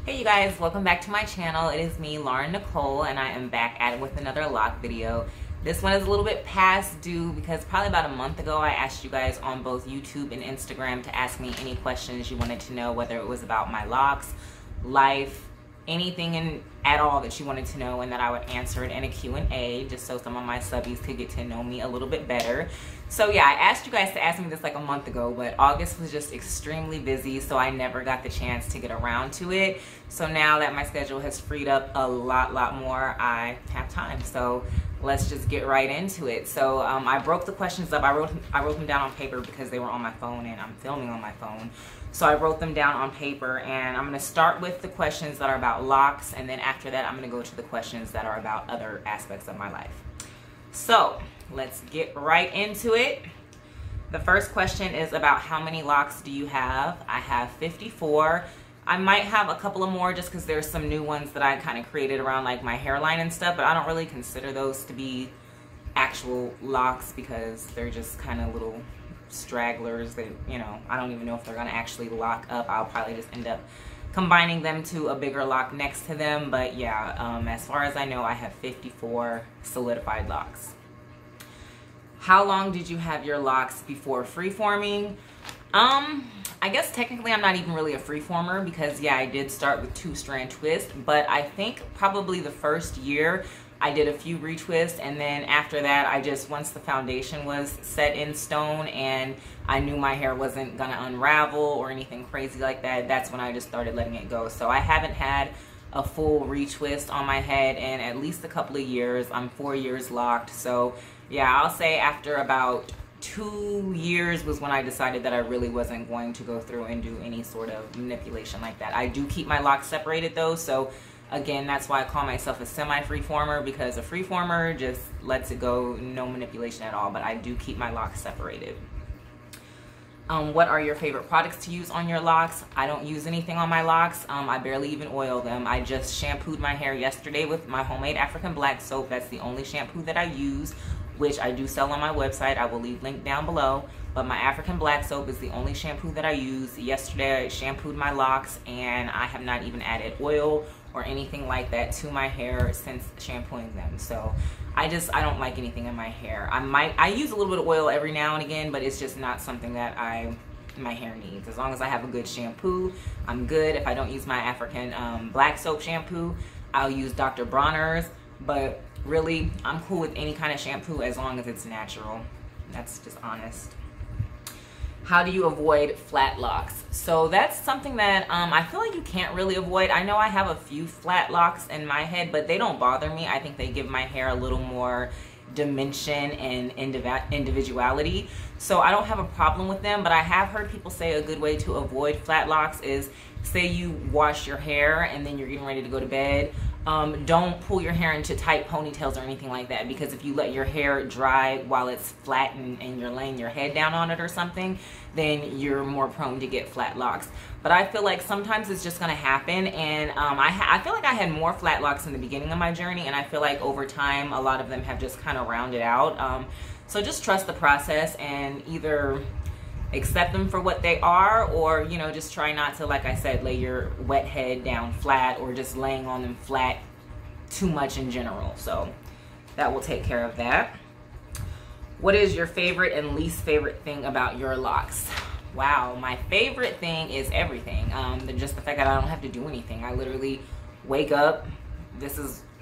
Hey you guys, welcome back to my channel. It is me, LaurenNicole, and I am back at it with another lock video. This one is a little bit past due because probably about a month ago I asked you guys on both YouTube and Instagram to ask me any questions you wanted to know, whether it was about my locks, life, anything at all that you wanted to know, and that I would answer it in a Q&A just so some of my subbies could get to know me a little bit better. So yeah, I asked you guys to ask me this like a month ago, but August was just extremely busy, so I never got the chance to get around to it. So now that my schedule has freed up a lot more, I have time. So let's just get right into it. So I broke the questions up. I wrote them down on paper because they were on my phone and I'm filming on my phone. So I wrote them down on paper, and I'm going to start with the questions that are about locks, and then after that I'm going to go to the questions that are about other aspects of my life. So let's get right into it. The first question is about how many locks do you have? I have 54. I might have a couple of more just because there's some new ones that I kind of created around like my hairline and stuff, but I don't really consider those to be actual locks because they're just kind of little stragglers that, you know, I don't even know if they're gonna actually lock up. I'll probably just end up combining them to a bigger lock next to them. But yeah, as far as I know, I have 54 solidified locks. How long did you have your locks before freeforming? I guess technically I'm not even really a freeformer because yeah, I did start with 2-strand twist, but I think probably the first year I did a few retwists, and then after that I just, once the foundation was set in stone and I knew my hair wasn't gonna unravel or anything crazy like that, that's when I just started letting it go. So I haven't had a full retwist on my head in at least a couple of years. I'm 4 years locked. So yeah, I'll say after about 2 years was when I decided that I really wasn't going to go through and do any sort of manipulation like that. I do keep my locks separated though, so again, that's why I call myself a semi-freeformer, because a freeformer just lets it go, no manipulation at all, but I do keep my locks separated. What are your favorite products to use on your locks? I don't use anything on my locks. I barely even oil them. I just shampooed my hair yesterday with my homemade African black soap. That's the only shampoo that I use, which I do sell on my website. I will leave link down below. But my African black soap is the only shampoo that I use. Yesterday I shampooed my locks and I have not even added oil or anything like that to my hair since shampooing them. So I don't like anything in my hair. I use a little bit of oil every now and again, but it's just not something that my hair needs. As long as I have a good shampoo, I'm good. If I don't use my African black soap shampoo, I'll use Dr. Bronner's, but really I'm cool with any kind of shampoo as long as it's natural. That's just honest. How do you avoid flat locks? So that's something that I feel like you can't really avoid. I know I have a few flat locks in my head, but they don't bother me. I think they give my hair a little more dimension and individuality. So I don't have a problem with them, but I have heard people say a good way to avoid flat locks is, say you wash your hair and then you're getting ready to go to bed. Don't pull your hair into tight ponytails or anything like that, because if you let your hair dry while it's flat and you're laying your head down on it or something, then you're more prone to get flat locks. But I feel like sometimes it's just gonna happen, and I feel like I had more flat locks in the beginning of my journey, and I feel like over time a lot of them have just kind of rounded out. So just trust the process and either accept them for what they are, or you know, just try not to, like I said, lay your wet head down flat or just laying on them flat too much in general. So that will take care of that. What is your favorite and least favorite thing about your locks? Wow, my favorite thing is everything. Just the fact that I don't have to do anything. I literally wake up,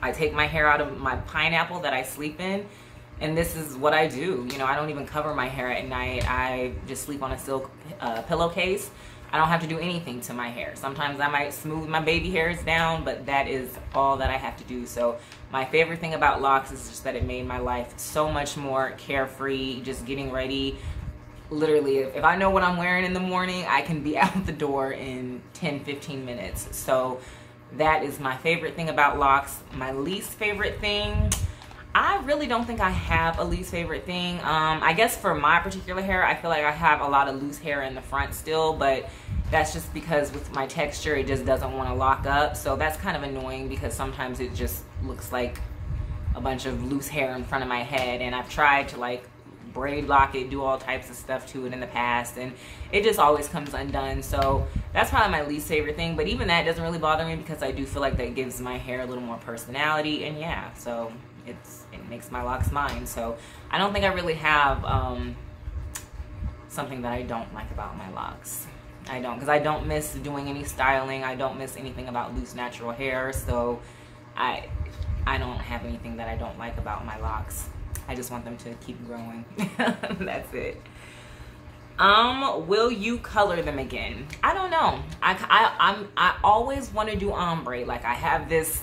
I take my hair out of my pineapple that I sleep in, and this is what I do. You know, I don't even cover my hair at night. I just sleep on a silk pillowcase. I don't have to do anything to my hair. Sometimes I might smooth my baby hairs down, but that is all that I have to do. So my favorite thing about locks is just that it made my life so much more carefree, just getting ready. Literally, if I know what I'm wearing in the morning, I can be out the door in 10-15 minutes. So that is my favorite thing about locks. My least favorite thing, I really don't think I have a least favorite thing. I guess for my particular hair, I feel like I have a lot of loose hair in the front still, but that's just because with my texture, it just doesn't want to lock up. So that's kind of annoying because sometimes it just looks like a bunch of loose hair in front of my head, and I've tried to like braid lock it, do all types of stuff to it in the past, and it just always comes undone. So that's probably my least favorite thing, but even that doesn't really bother me because I do feel like that gives my hair a little more personality. And yeah, so it makes my locks mine. So I don't think I really have something that I don't like about my locks. I don't, because I don't miss doing any styling. I don't miss anything about loose natural hair. So I don't have anything that I don't like about my locks. I just want them to keep growing. That's it. Will you color them again? I don't know. I always want to do ombre. Like, I have this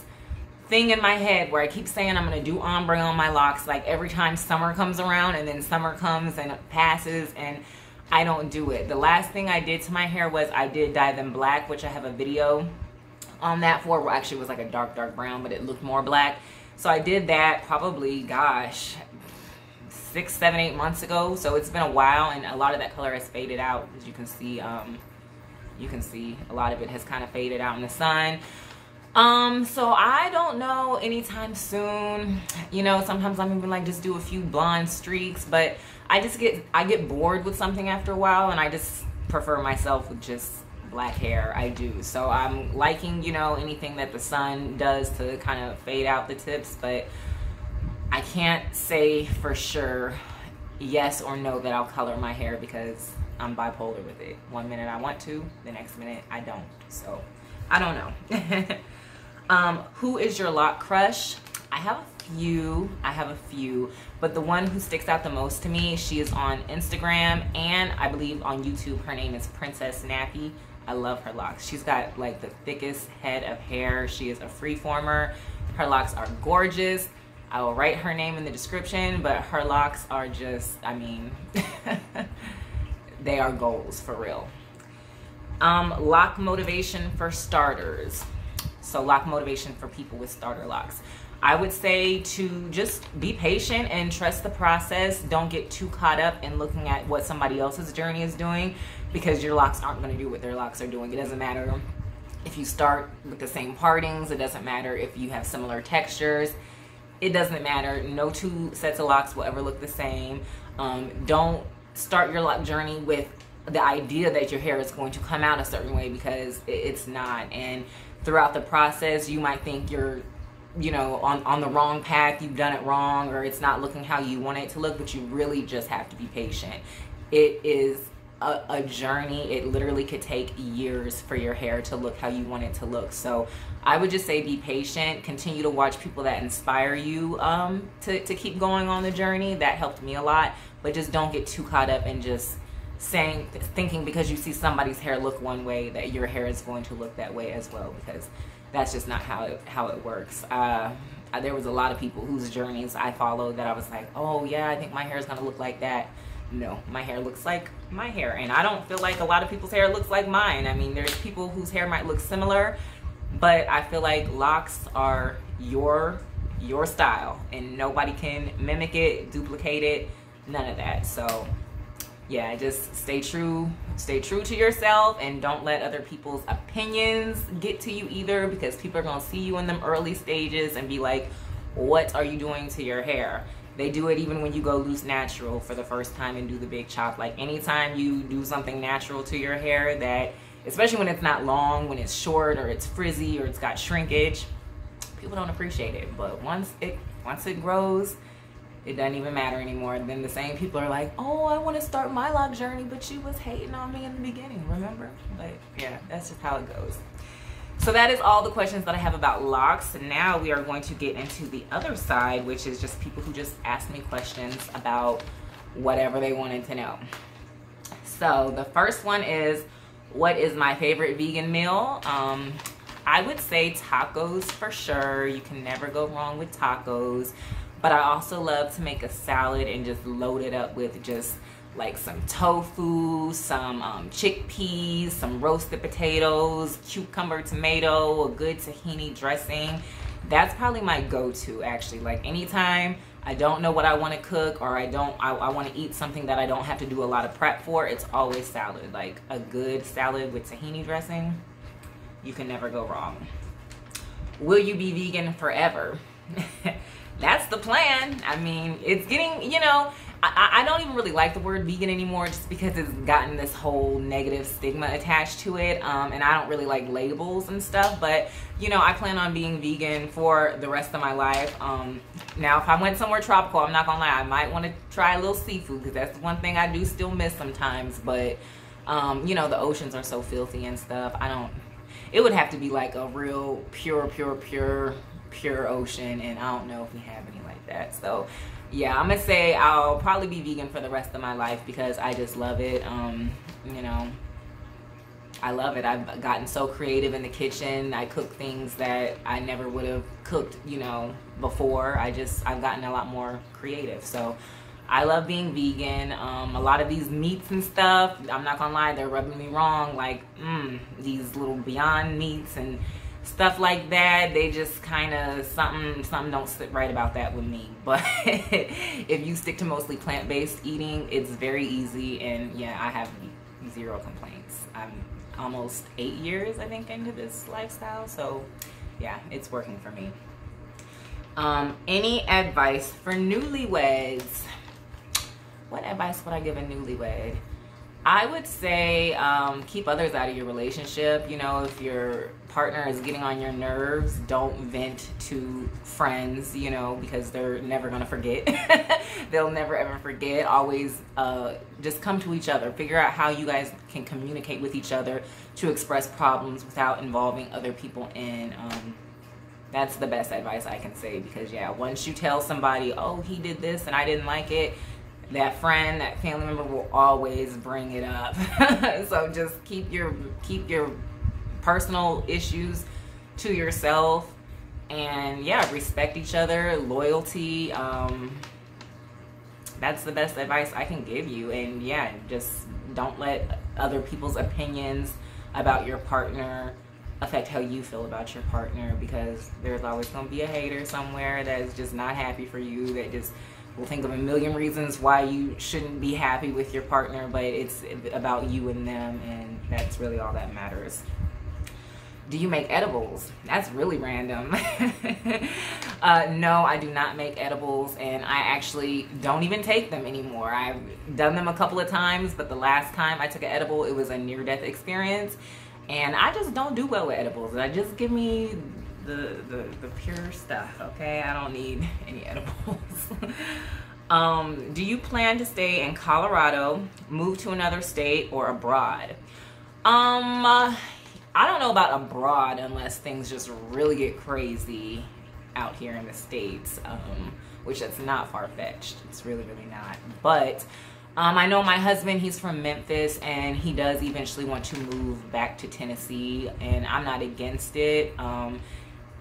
thing in my head where I keep saying I'm gonna do ombre on my locks, like every time summer comes around, and then summer comes and it passes and I don't do it. The last thing I did to my hair was I did dye them black, which I have a video on that for. Well, actually it was like a dark brown, but it looked more black. So I did that probably, gosh, 6, 7, 8 months ago. So it's been a while, and a lot of that color has faded out. As you can see, a lot of it has kind of faded out in the sun. So I don't know anytime soon. You know, sometimes I'm even like, just do a few blonde streaks, but I get bored with something after a while, and I just prefer myself with just black hair. I do. So I'm liking, you know, anything that the sun does to kind of fade out the tips, but I can't say for sure yes or no that I'll color my hair because I'm bipolar with it. One minute I want to, the next minute I don't. So I don't know. Who is your lock crush? I have a few, but the one who sticks out the most to me, she is on Instagram and I believe on YouTube. Her name is Princess Nappy. I love her locks. She's got like the thickest head of hair. She is a freeformer. Her locks are gorgeous. I will write her name in the description, but her locks are just, I mean, they are goals for real. Lock motivation for starters. So lock motivation for people with starter locks. I would say to just be patient and trust the process. Don't get too caught up in looking at what somebody else's journey is doing, because your locks aren't going to do what their locks are doing. It doesn't matter if you start with the same partings. It doesn't matter if you have similar textures. It doesn't matter. No two sets of locks will ever look the same. Don't start your lock journey with the idea that your hair is going to come out a certain way, because it's not. And throughout the process, you might think you're, you know, on the wrong path, you've done it wrong, or it's not looking how you want it to look, but you really just have to be patient. It is a journey. It literally could take years for your hair to look how you want it to look. So I would just say be patient. Continue to watch people that inspire you to keep going on the journey. That helped me a lot. But just don't get too caught up in just thinking because you see somebody's hair look one way that your hair is going to look that way as well, because that's just not how it works. There was a lot of people whose journeys I followed that I was like, oh yeah, I think my hair is gonna look like that. No, my hair looks like my hair, and I don't feel like a lot of people's hair looks like mine. I mean, there's people whose hair might look similar, but I feel like locks are your style, and nobody can mimic it, duplicate it, none of that. So yeah, just stay true to yourself, and don't let other people's opinions get to you either, because people are gonna see you in them early stages and be like, what are you doing to your hair? They do it even when you go loose natural for the first time and do the big chop. Like, anytime you do something natural to your hair, that, especially when it's not long, when it's short or it's frizzy or it's got shrinkage, people don't appreciate it. But once it grows, it doesn't even matter anymore. And then the same people are like, oh, I want to start my lock journey, but you was hating on me in the beginning, remember? But yeah, that's just how it goes. So that is all the questions that I have about locks. Now we are going to get into the other side, which is just people who just ask me questions about whatever they wanted to know. So the first one is, what is my favorite vegan meal? I would say tacos for sure. You can never go wrong with tacos. But I also love to make a salad and just load it up with just like some tofu, some chickpeas, some roasted potatoes, cucumber, tomato, a good tahini dressing. That's probably my go-to, actually. Like, anytime I don't know what I want to cook, or I want to eat something that I don't have to do a lot of prep for, it's always salad. Like, a good salad with tahini dressing, you can never go wrong. Will you be vegan forever? That's the plan. I mean, it's getting, you know, I don't even really like the word vegan anymore, just because it's gotten this whole negative stigma attached to it, and I don't really like labels and stuff. But you know, I plan on being vegan for the rest of my life. Now if I went somewhere tropical, I'm not gonna lie, I might want to try a little seafood, because that's one thing I do still miss sometimes. But you know, the oceans are so filthy and stuff. It would have to be like a real pure ocean, and I don't know if we have any like that. So yeah, I'm gonna say I'll probably be vegan for the rest of my life, because I just love it. You know, I love it. I've gotten so creative in the kitchen. I cook things that I never would have cooked, you know, before. I've gotten a lot more creative. So I love being vegan. A lot of these meats and stuff, I'm not gonna lie, they're rubbing me wrong. Like these little Beyond meats and stuff like that, they just kind of something don't sit right about that with me. But if you stick to mostly plant-based eating, it's very easy, and yeah, I have zero complaints. I'm almost 8 years, I think, into this lifestyle, so yeah, it's working for me. Any advice for newlyweds? What advice would I give a newlywed? I would say keep others out of your relationship. You know, if your partner is getting on your nerves, don't vent to friends, you know, because they're never going to forget. They'll never ever forget. Always just come to each other. Figure out how you guys can communicate with each other to express problems without involving other people in. That's the best advice I can say, because yeah, once you tell somebody, oh, he did this and I didn't like it, that friend, that family member will always bring it up. So just keep your personal issues to yourself, and yeah, respect each other, loyalty. That's the best advice I can give you. And yeah, just don't let other people's opinions about your partner affect how you feel about your partner, because there's always going to be a hater somewhere that's just not happy for you, that just will think of a million reasons why you shouldn't be happy with your partner, but it's about you and them, and that's really all that matters. Do you make edibles? That's really random. No, I do not make edibles, and I actually don't even take them anymore. I've done them a couple of times, but the last time I took an edible, it was a near-death experience, and I just don't do well with edibles. Just give me the pure stuff, okay? I don't need any edibles. Do you plan to stay in Colorado, move to another state, or abroad? I don't know about abroad unless things just really get crazy out here in the States, which that's not far-fetched. It's really not. But I know my husband, he's from Memphis, and he does eventually want to move back to Tennessee, and I'm not against it.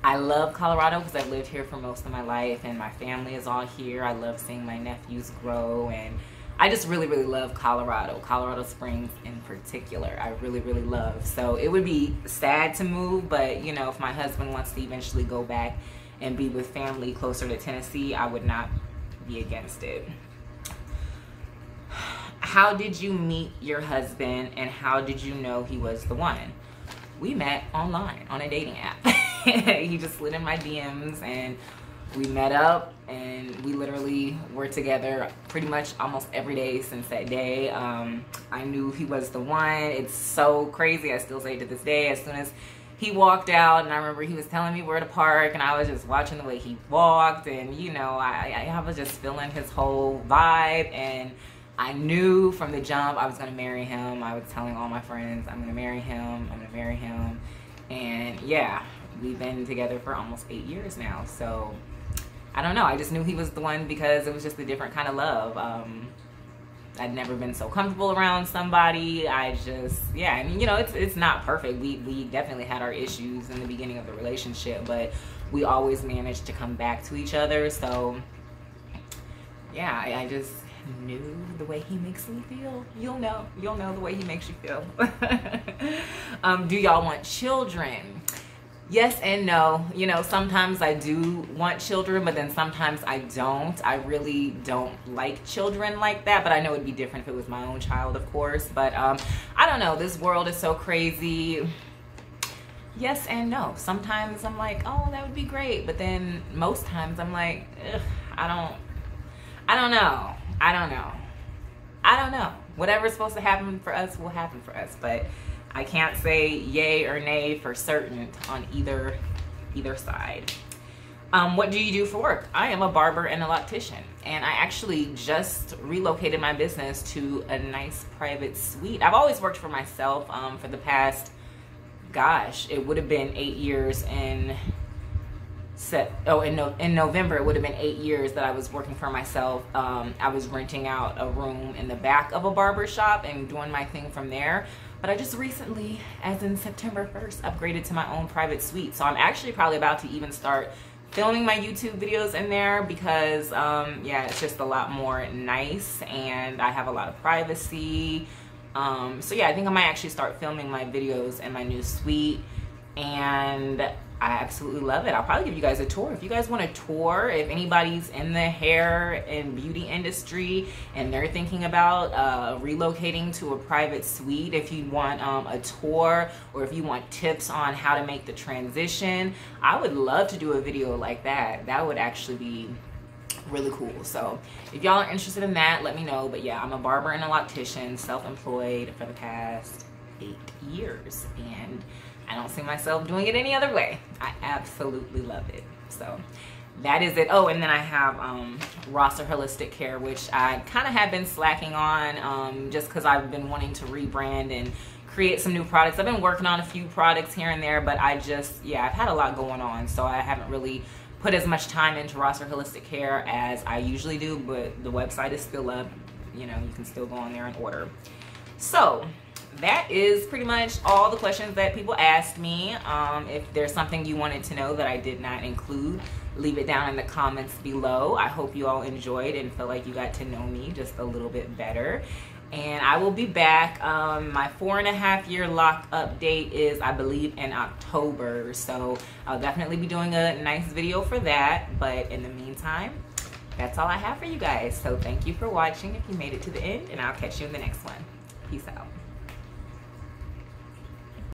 I love Colorado because I've lived here for most of my life, and my family is all here. I love seeing my nephews grow, and I just really love Colorado Springs in particular. I really love. So it would be sad to move, but you know, if my husband wants to eventually go back and be with family closer to Tennessee, I would not be against it. How did you meet your husband, and how did you know he was the one? We met online on a dating app. He just slid in my DMs, and we met up, and we literally were together pretty much almost every day since that day. I knew he was the one. It's so crazy. I still say it to this day. As soon as he walked out, and I remember he was telling me where to park, and I was just watching the way he walked, and you know, I was just feeling his whole vibe, and I knew from the jump I was going to marry him. I was telling all my friends, I'm going to marry him, I'm going to marry him. And yeah, we've been together for almost 8 years now. So I don't know, I just knew he was the one because it was just a different kind of love. I'd never been so comfortable around somebody. Yeah, I mean, you know, it's not perfect. We definitely had our issues in the beginning of the relationship, but we always managed to come back to each other. So yeah, I just knew the way he makes me feel. You'll know the way he makes you feel. Do y'all want children? Yes and no. You know, sometimes I do want children, but then sometimes I don't. I really don't like children like that, but I know it'd be different if it was my own child, of course. But I don't know, this world is so crazy. Yes and no. Sometimes I'm like, oh, that would be great, but then most times I'm like, ugh, I don't know. I don't know. I don't know. Whatever's supposed to happen for us will happen for us, but I can't say yay or nay for certain on either side. What do you do for work? I am a barber and a loctician, and I actually just relocated my business to a nice private suite. I've always worked for myself for the past, gosh, it would have been 8 years in November it would have been 8 years that I was working for myself. I was renting out a room in the back of a barber shop and doing my thing from there. But I just recently, as in September 1st, upgraded to my own private suite. So I'm actually probably about to even start filming my YouTube videos in there because yeah, it's just a lot more nice and I have a lot of privacy. So yeah, I think I might actually start filming my videos in my new suite, and I absolutely love it. I'll probably give you guys a tour. If you guys want a tour, if anybody's in the hair and beauty industry and they're thinking about relocating to a private suite, if you want a tour or if you want tips on how to make the transition, I would love to do a video like that. That would actually be really cool. So if y'all are interested in that, let me know. But yeah, I'm a barber and a loctician, self-employed for the past 8 years, and I don't see myself doing it any other way. I absolutely love it. So that is it. Oh, and then I have Roster Holistic Care, which I kind of have been slacking on just because I've been wanting to rebrand and create some new products. I've been working on a few products here and there, but I've had a lot going on, so I haven't really put as much time into Roster Holistic Care as I usually do, but the website is still up. You know, you can still go on there and order. So that is pretty much all the questions that people asked me. If there's something you wanted to know that I did not include, leave it down in the comments below. I hope you all enjoyed and feel like you got to know me just a little bit better. And I will be back. My 4.5-year lock update is, I believe, in October. So I'll definitely be doing a nice video for that. But in the meantime, that's all I have for you guys. So thank you for watching if you made it to the end, and I'll catch you in the next one. Peace out.